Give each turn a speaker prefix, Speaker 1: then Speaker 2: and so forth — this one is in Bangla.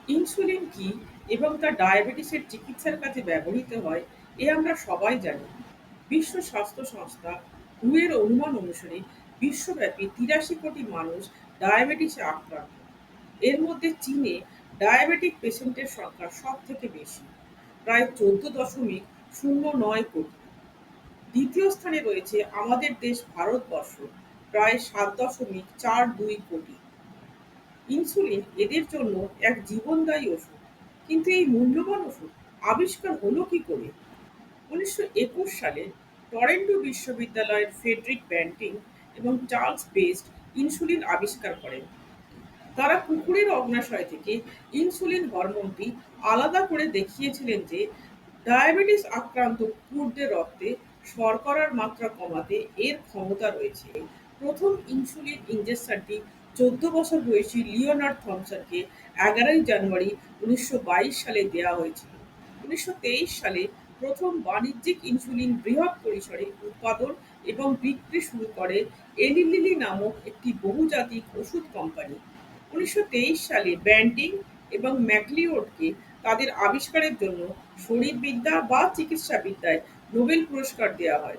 Speaker 1: ইনসুলিন কি এবং তা ডায়াবেটিসের চিকিৎসার কাজে ব্যবহৃত হয় এ আমরা সবাই জানি। বিশ্ব স্বাস্থ্য সংস্থা WHO এর অনুমান অনুসারে বিশ্বব্যাপী ৮৩ কোটি মানুষ ডায়াবেটিসে আক্রান্ত। এর মধ্যে চীনে ডায়াবেটিক পেশেন্টের সংখ্যা সব থেকে বেশি, প্রায় ১৪.০৯ কোটি। দ্বিতীয় স্থানে রয়েছে আমাদের দেশ ভারতবর্ষ, প্রায় ৭.৪২ কোটি। ইনসুলিন এদের জন্য এক জীবনদায়ী ওষুধ। কিন্তু এই মূল্যবান ওষুধ আবিষ্কার হলো কি করে? ১৯২১ সালে টরেন্টো বিশ্ববিদ্যালয়ের ফ্রেডরিক ব্যান্টিং এবং চার্লস বেস্ট ইনসুলিন আবিষ্কার করেন। তারা কুকুরের অগ্নাশয় থেকে ইনসুলিন হরমোনটি আলাদা করে দেখিয়েছিলেন যে ডায়াবেটিস আক্রান্ত কুকুরদের রক্তে শর্করার মাত্রা কমাতে এর ক্ষমতা রয়েছে। প্রথম ইনসুলিন ইনজেকশনটি ১৪ বছর বয়সী লিওনার্ড থমসনকে ১১ জানুয়ারি ১৯২২ সালে দেওয়া হয়েছিল। ১৯২৩ সালে প্রথম বাণিজ্যিক ইনসুলিন বৃহৎ পরিসরে উৎপাদন এবং বিক্রি শুরু করে এলি লিলি নামক একটি বহুজাতিক ওষুধ কোম্পানি। ১৯২৩ সালে ব্যান্টিং এবং ম্যাকলিওডকে তাদের আবিষ্কারের জন্য শরীরবিদ্যা বা চিকিৎসাবিদ্যায় নোবেল পুরস্কার দেওয়া হয়।